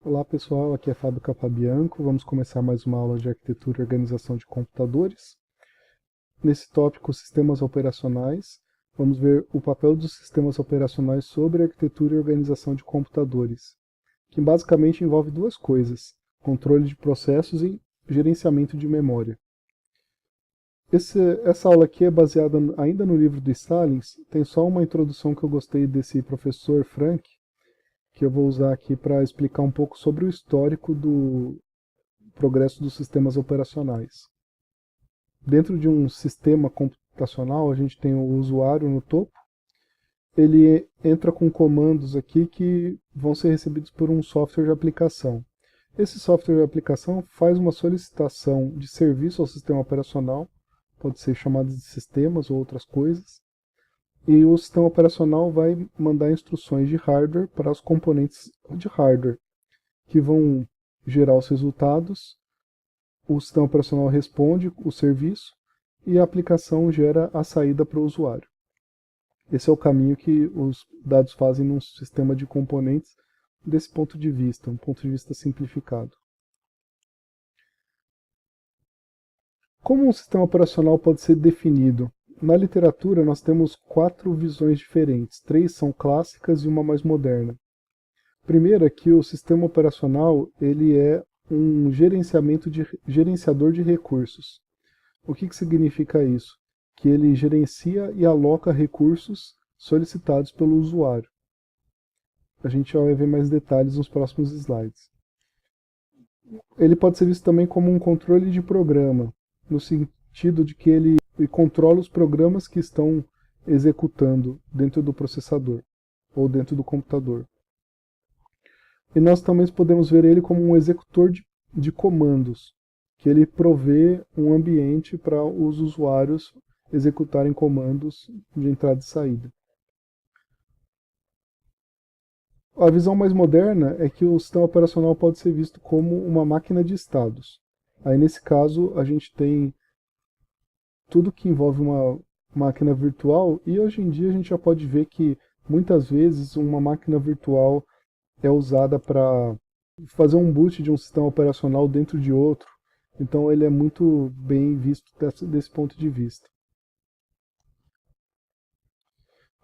Olá pessoal, aqui é Fábio Capabianco. Vamos começar mais uma aula de arquitetura e organização de computadores. Nesse tópico, sistemas operacionais, vamos ver o papel dos sistemas operacionais sobre a arquitetura e organização de computadores, que basicamente envolve duas coisas: controle de processos e gerenciamento de memória. Essa aula aqui é baseada ainda no livro do Stalins. Tem só uma introdução que eu gostei desse professor Frank, que eu vou usar aqui para explicar um pouco sobre o histórico do progresso dos sistemas operacionais. Dentro de um sistema computacional, a gente tem o usuário no topo. Ele entra com comandos aqui que vão ser recebidos por um software de aplicação. Esse software de aplicação faz uma solicitação de serviço ao sistema operacional, pode ser chamado de sistemas ou outras coisas, e o sistema operacional vai mandar instruções de hardware para os componentes de hardware, que vão gerar os resultados. O sistema operacional responde o serviço e a aplicação gera a saída para o usuário. Esse é o caminho que os dados fazem num sistema de componentes desse ponto de vista, um ponto de vista simplificado. Como um sistema operacional pode ser definido? Na literatura, nós temos 4 visões diferentes. 3 são clássicas e uma mais moderna. Primeiro é que o sistema operacional ele é um gerenciador de recursos. O que significa isso? Que ele gerencia e aloca recursos solicitados pelo usuário. A gente já vai ver mais detalhes nos próximos slides. Ele pode ser visto também como um controle de programa, no sentido de que ele controla os programas que estão executando dentro do processador ou dentro do computador. E nós também podemos ver ele como um executor de comandos, que ele provê um ambiente para os usuários executarem comandos de entrada e saída. A visão mais moderna é que o sistema operacional pode ser visto como uma máquina de estados. Aí nesse caso a gente tem tudo que envolve uma máquina virtual, e hoje em dia a gente já pode ver que muitas vezes uma máquina virtual é usada para fazer um boot de um sistema operacional dentro de outro. Então ele é muito bem visto desse ponto de vista.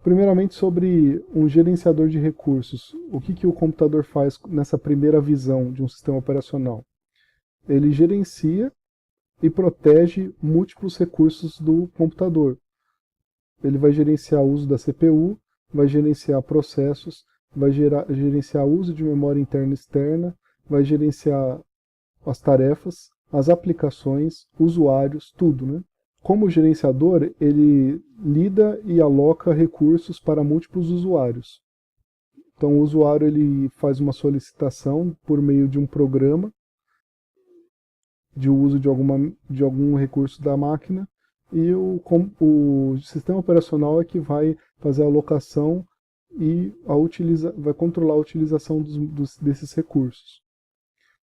Primeiramente, sobre um gerenciador de recursos. O que o computador faz nessa primeira visão de um sistema operacional? Ele gerencia e protege múltiplos recursos do computador. Ele vai gerenciar o uso da CPU, vai gerenciar processos, vai gerenciar o uso de memória interna e externa, vai gerenciar as tarefas, as aplicações, usuários, tudo, né? Como gerenciador, ele lida e aloca recursos para múltiplos usuários. Então, o usuário ele faz uma solicitação por meio de um programa de uso de algum recurso da máquina, e o sistema operacional é que vai fazer a alocação e vai controlar a utilização desses recursos.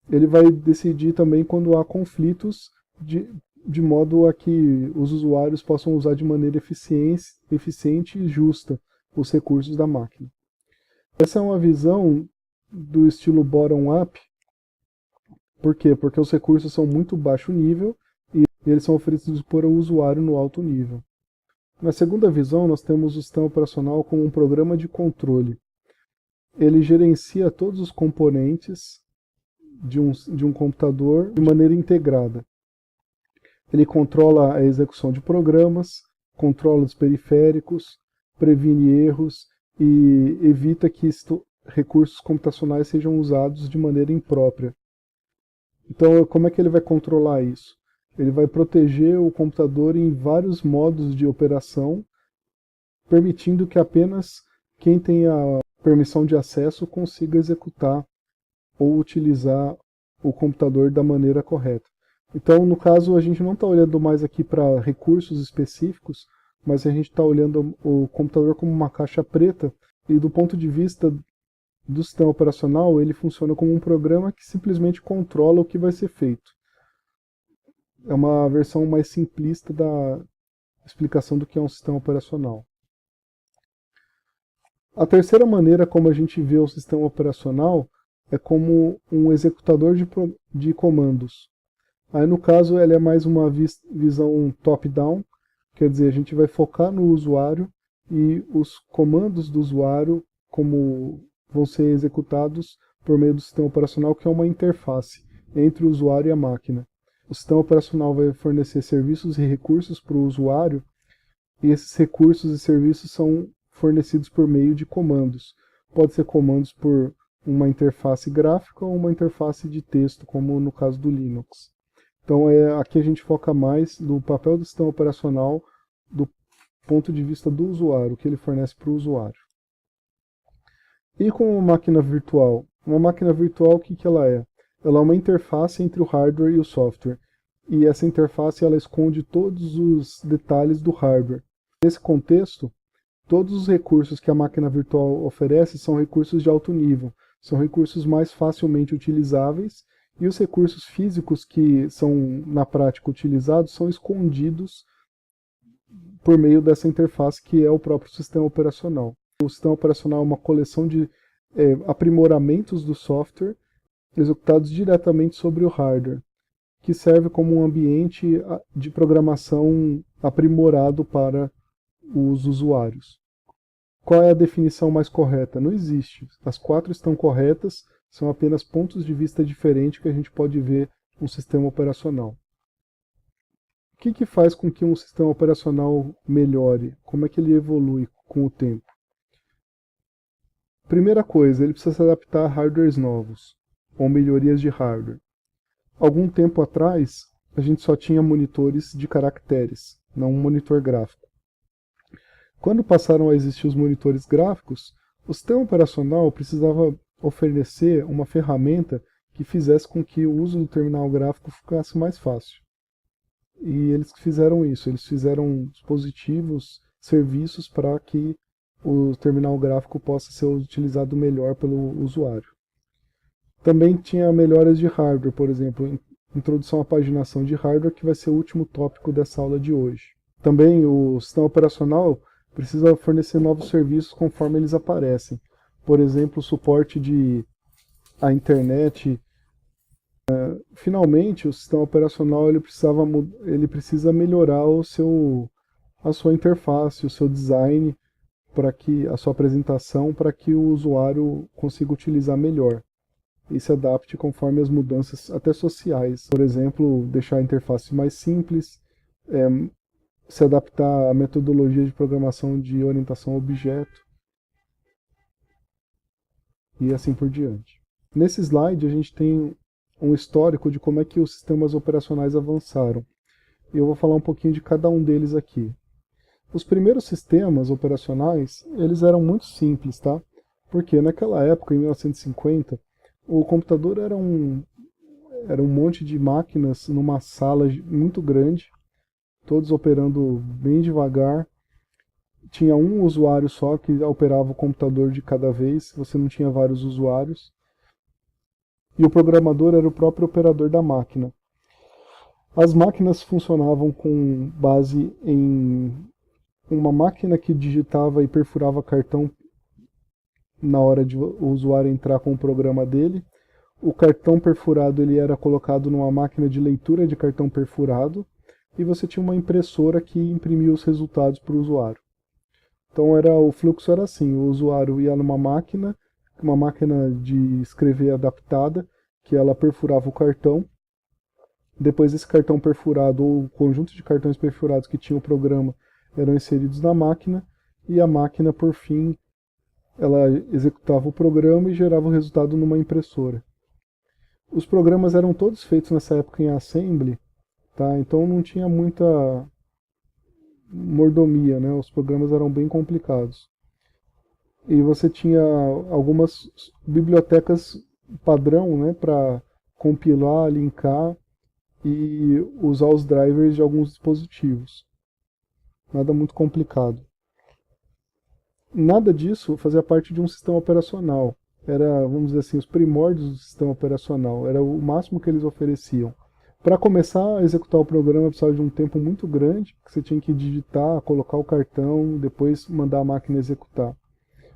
Ele vai decidir também quando há conflitos de modo a que os usuários possam usar de maneira eficiente e justa os recursos da máquina. Essa é uma visão do estilo bottom-up. Por quê? Porque os recursos são muito baixo nível e eles são oferecidos por o usuário no alto nível. Na segunda visão, nós temos o sistema operacional como um programa de controle. Ele gerencia todos os componentes de um computador de maneira integrada. Ele controla a execução de programas, controla os periféricos, previne erros e evita que recursos computacionais sejam usados de maneira imprópria. Então, como é que ele vai controlar isso? Ele vai proteger o computador em vários modos de operação, permitindo que apenas quem tem a permissão de acesso consiga executar ou utilizar o computador da maneira correta. Então, no caso, a gente não está olhando mais aqui para recursos específicos, mas a gente está olhando o computador como uma caixa preta, e do ponto de vista do sistema operacional, ele funciona como um programa que simplesmente controla o que vai ser feito. É uma versão mais simplista da explicação do que é um sistema operacional. A terceira maneira como a gente vê o sistema operacional é como um executador de comandos. Aí no caso ela é mais uma visão top-down, quer dizer, a gente vai focar no usuário e os comandos do usuário como vão ser executados por meio do sistema operacional, que é uma interface entre o usuário e a máquina. O sistema operacional vai fornecer serviços e recursos para o usuário, e esses recursos e serviços são fornecidos por meio de comandos. Pode ser comandos por uma interface gráfica ou uma interface de texto, como no caso do Linux. Então aqui a gente foca mais no papel do sistema operacional do ponto de vista do usuário, o que ele fornece para o usuário. E com uma máquina virtual? Uma máquina virtual, o que ela é? Ela é uma interface entre o hardware e o software. E essa interface ela esconde todos os detalhes do hardware. Nesse contexto, todos os recursos que a máquina virtual oferece são recursos de alto nível, são recursos mais facilmente utilizáveis, e os recursos físicos que são na prática utilizados são escondidos por meio dessa interface que é o próprio sistema operacional. O sistema operacional é uma coleção de aprimoramentos do software executados diretamente sobre o hardware, que serve como um ambiente de programação aprimorado para os usuários. Qual é a definição mais correta? Não existe. As 4 estão corretas, são apenas pontos de vista diferentes que a gente pode ver um sistema operacional. O que faz com que um sistema operacional melhore? Como é que ele evolui com o tempo? Primeira coisa, ele precisa se adaptar a hardwares novos, ou melhorias de hardware. Algum tempo atrás, a gente só tinha monitores de caracteres, não um monitor gráfico. Quando passaram a existir os monitores gráficos, o sistema operacional precisava oferecer uma ferramenta que fizesse com que o uso do terminal gráfico ficasse mais fácil. E eles fizeram isso, eles fizeram dispositivos, serviços para que o terminal gráfico possa ser utilizado melhor pelo usuário. Também tinha melhoras de hardware, por exemplo, introdução à paginação de hardware, que vai ser o último tópico dessa aula de hoje. Também o sistema operacional precisa fornecer novos serviços conforme eles aparecem. Por exemplo, o suporte à internet. Finalmente, o sistema operacional ele precisa melhorar a sua interface, o seu design, a sua apresentação, para que o usuário consiga utilizar melhor e se adapte conforme as mudanças até sociais. Por exemplo, deixar a interface mais simples, se adaptar à metodologia de programação de orientação a objeto e assim por diante. Nesse slide a gente tem um histórico de como é que os sistemas operacionais avançaram. E eu vou falar um pouquinho de cada um deles aqui. Os primeiros sistemas operacionais, eles eram muito simples, tá? Porque naquela época, em 1950, o computador era um monte de máquinas numa sala muito grande, todos operando bem devagar. Tinha um usuário só que operava o computador de cada vez, você não tinha vários usuários. E o programador era o próprio operador da máquina. As máquinas funcionavam com base em uma máquina que digitava e perfurava cartão na hora de o usuário entrar com o programa dele. O cartão perfurado ele era colocado numa máquina de leitura de cartão perfurado e você tinha uma impressora que imprimia os resultados para o usuário. Então o fluxo era assim, o usuário ia numa máquina, uma máquina de escrever adaptada, que ela perfurava o cartão. Depois esse cartão perfurado ou o conjunto de cartões perfurados que tinha o programa eram inseridos na máquina e a máquina, por fim, ela executava o programa e gerava o resultado numa impressora. Os programas eram todos feitos nessa época em assembly, tá? Então não tinha muita mordomia, né? Os programas eram bem complicados. E você tinha algumas bibliotecas padrão, né, para compilar, linkar e usar os drivers de alguns dispositivos. Nada muito complicado. Nada disso fazia parte de um sistema operacional. Era, vamos dizer assim, os primórdios do sistema operacional. Era o máximo que eles ofereciam. Para começar a executar o programa precisava de um tempo muito grande, que você tinha que digitar, colocar o cartão, depois mandar a máquina executar.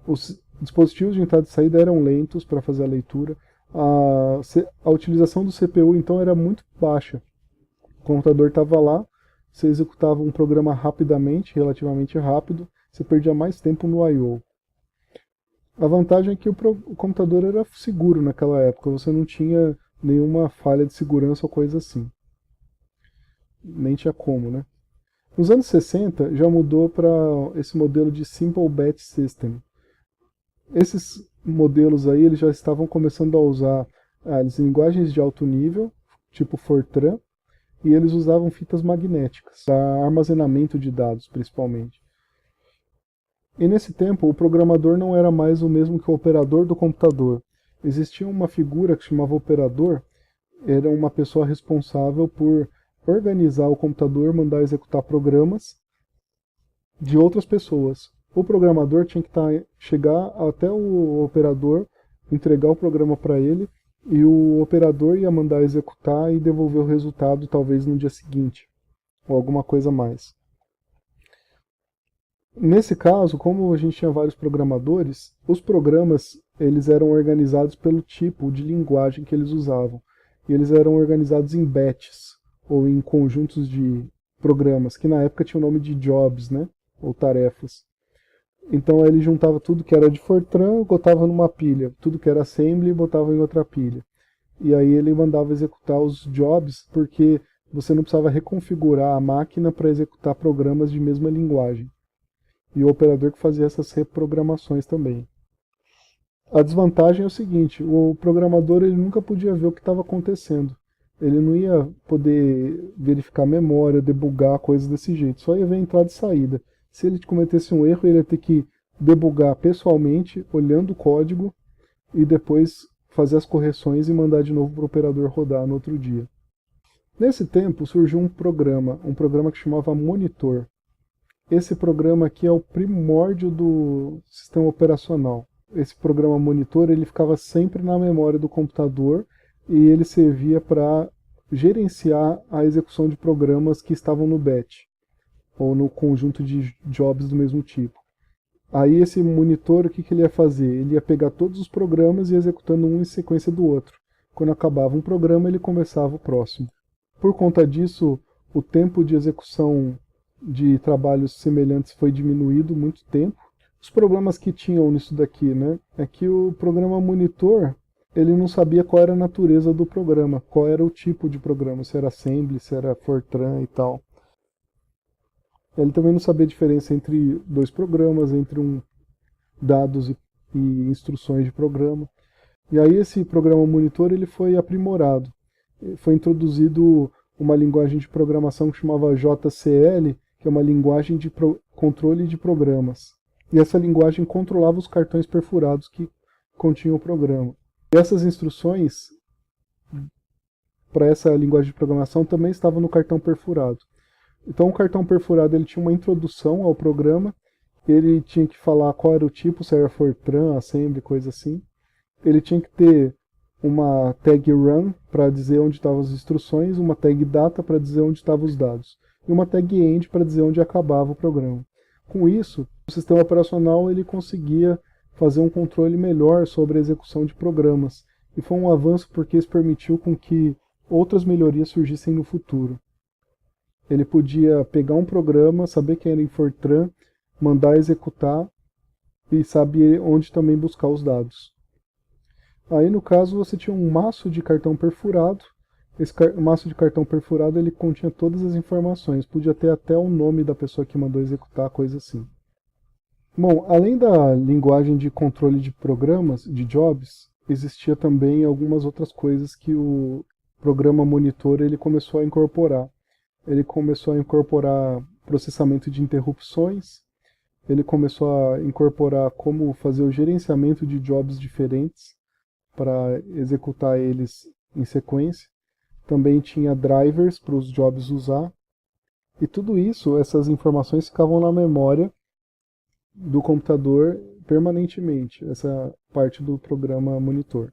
Os dispositivos de entrada e saída eram lentos para fazer a leitura. a utilização do CPU então era muito baixa. O computador estava lá, você executava um programa rapidamente, relativamente rápido, você perdia mais tempo no I/O. A vantagem é que o computador era seguro naquela época, você não tinha nenhuma falha de segurança ou coisa assim. Nem tinha como, né? Nos anos 60 já mudou para esse modelo de Simple Batch System. Esses modelos aí eles já estavam começando a usar as linguagens de alto nível, tipo Fortran, e eles usavam fitas magnéticas para armazenamento de dados, principalmente. E nesse tempo, o programador não era mais o mesmo que o operador do computador. Existia uma figura que se chamava operador, era uma pessoa responsável por organizar o computador, mandar executar programas de outras pessoas. O programador tinha que chegar até o operador, entregar o programa para ele, e o operador ia mandar executar e devolver o resultado talvez no dia seguinte, ou alguma coisa mais. Nesse caso, como a gente tinha vários programadores, os programas eles eram organizados pelo tipo de linguagem que eles usavam. E eles eram organizados em batches, ou em conjuntos de programas, que na época tinha o nome de jobs, né? Ou tarefas. Então ele juntava tudo que era de Fortran, botava numa pilha, tudo que era assembly, botava em outra pilha. E aí ele mandava executar os jobs, porque você não precisava reconfigurar a máquina para executar programas de mesma linguagem. E o operador que fazia essas reprogramações também. A desvantagem é o seguinte, o programador ele nunca podia ver o que estava acontecendo. Ele não ia poder verificar a memória, debugar coisas desse jeito, só ia ver entrada e saída. Se ele cometesse um erro, ele ia ter que debugar pessoalmente, olhando o código, e depois fazer as correções e mandar de novo para o operador rodar no outro dia. Nesse tempo surgiu um programa que chamava Monitor. Esse programa aqui é o primórdio do sistema operacional. Esse programa Monitor ele ficava sempre na memória do computador e ele servia para gerenciar a execução de programas que estavam no batch ou no conjunto de jobs do mesmo tipo. Aí esse monitor, o que ele ia fazer? Ele ia pegar todos os programas e ir executando um em sequência do outro. Quando acabava um programa, ele começava o próximo. Por conta disso, o tempo de execução de trabalhos semelhantes foi diminuído muito tempo. Os problemas que tinham nisso daqui, né, é que o programa monitor, ele não sabia qual era a natureza do programa, qual era o tipo de programa, se era assembly, se era Fortran e tal. Ele também não sabia a diferença entre dois programas, entre dados e instruções de programa. E aí esse programa monitor ele foi aprimorado. Foi introduzido uma linguagem de programação que chamava JCL, que é uma linguagem de controle de programas. E essa linguagem controlava os cartões perfurados que continham o programa. E essas instruções para essa linguagem de programação também estavam no cartão perfurado. Então o cartão perfurado ele tinha uma introdução ao programa, ele tinha que falar qual era o tipo, se era Fortran, Assembly, coisa assim. Ele tinha que ter uma tag run para dizer onde estavam as instruções, uma tag data para dizer onde estavam os dados, e uma tag end para dizer onde acabava o programa. Com isso, o sistema operacional ele conseguia fazer um controle melhor sobre a execução de programas, e foi um avanço porque isso permitiu com que outras melhorias surgissem no futuro. Ele podia pegar um programa, saber que era em Fortran, mandar executar e saber onde também buscar os dados. Aí no caso você tinha um maço de cartão perfurado. Esse maço de cartão perfurado ele continha todas as informações, podia ter até o nome da pessoa que mandou executar, coisa assim. Bom, além da linguagem de controle de programas, de jobs, existia também algumas outras coisas que o programa monitor ele começou a incorporar. Ele começou a incorporar processamento de interrupções, ele começou a incorporar como fazer o gerenciamento de jobs diferentes para executar eles em sequência. Também tinha drivers para os jobs usar. E tudo isso, essas informações ficavam na memória do computador permanentemente, essa parte do programa monitor.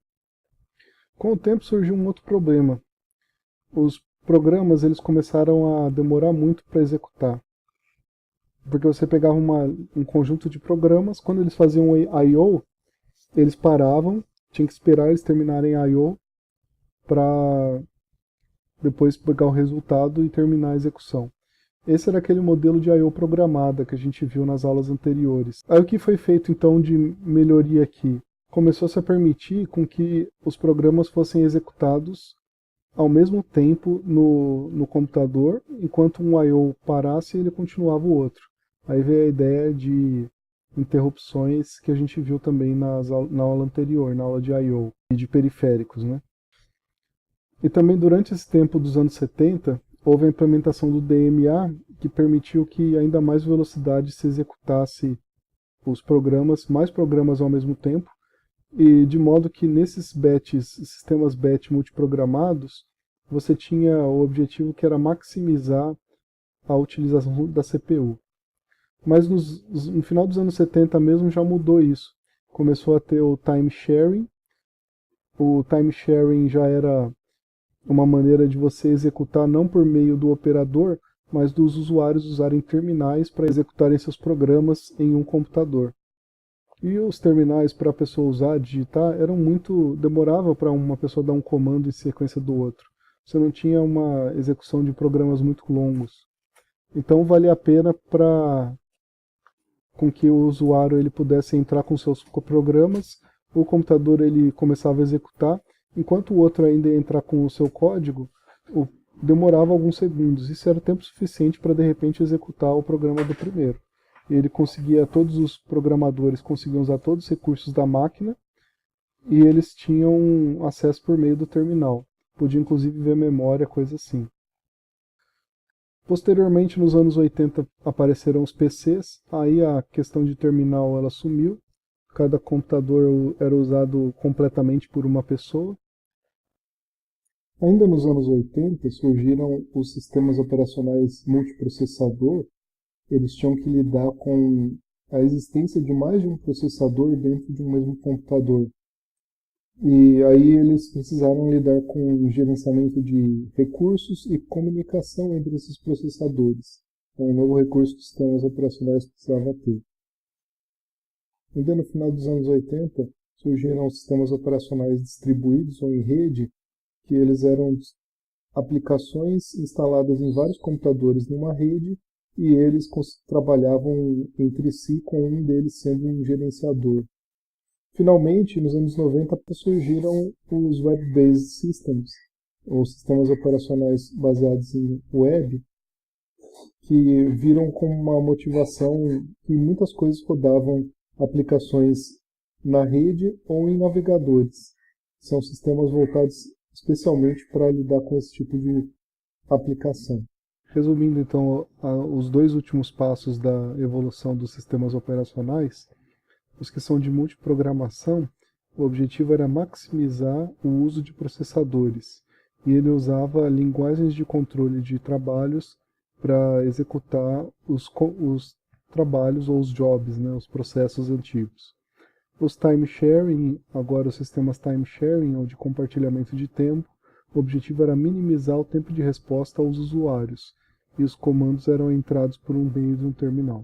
Com o tempo surgiu um outro problema. Os programas eles começaram a demorar muito para executar. Porque você pegava um conjunto de programas, quando eles faziam I/O, eles paravam, tinha que esperar eles terminarem a I/O para depois pegar o resultado e terminar a execução. Esse era aquele modelo de I/O programada que a gente viu nas aulas anteriores. Aí o que foi feito então de melhoria aqui? Começou-se a permitir com que os programas fossem executados ao mesmo tempo no computador, enquanto um I/O parasse, ele continuava o outro. Aí veio a ideia de interrupções que a gente viu também na aula anterior, na aula de I/O e de periféricos, né? E também durante esse tempo dos anos 70, houve a implementação do DMA, que permitiu que ainda mais velocidade se executasse os programas, mais programas ao mesmo tempo, e de modo que nesses sistemas batch multiprogramados, você tinha o objetivo que era maximizar a utilização da CPU. Mas no final dos anos 70 mesmo já mudou isso. Começou a ter o time sharing. O time sharing já era uma maneira de você executar não por meio do operador, mas dos usuários usarem terminais para executarem seus programas em um computador. E os terminais para a pessoa usar, digitar, demorava para uma pessoa dar um comando em sequência do outro. Você não tinha uma execução de programas muito longos. Então valia a pena para com que o usuário ele pudesse entrar com seus programas, o computador ele começava a executar, enquanto o outro ainda ia entrar com o seu código, demorava alguns segundos. Isso era tempo suficiente para de repente executar o programa do primeiro. Todos os programadores conseguiam usar todos os recursos da máquina e eles tinham acesso por meio do terminal. Podia inclusive ver memória, coisa assim. Posteriormente, nos anos 80, apareceram os PCs, aí a questão de terminal ela sumiu, cada computador era usado completamente por uma pessoa. Ainda nos anos 80 surgiram os sistemas operacionais multiprocessador. Eles tinham que lidar com a existência de mais de um processador dentro de um mesmo computador. E aí eles precisaram lidar com o gerenciamento de recursos e comunicação entre esses processadores. Um novo recurso que os sistemas operacionais precisavam ter. Ainda no final dos anos 80, surgiram sistemas operacionais distribuídos ou em rede, que eles eram aplicações instaladas em vários computadores numa rede e eles trabalhavam entre si com um deles sendo um gerenciador. Finalmente, nos anos 90, surgiram os Web-Based Systems, ou sistemas operacionais baseados em web, que viram como uma motivação que muitas coisas rodavam aplicações na rede ou em navegadores. São sistemas voltados especialmente para lidar com esse tipo de aplicação. Resumindo, então, os dois últimos passos da evolução dos sistemas operacionais, os que são de multiprogramação, o objetivo era maximizar o uso de processadores, e ele usava linguagens de controle de trabalhos para executar os trabalhos ou os jobs, né, os processos antigos. Os time sharing, agora os sistemas time sharing, ou de compartilhamento de tempo, o objetivo era minimizar o tempo de resposta aos usuários, e os comandos eram entrados por meio de um terminal.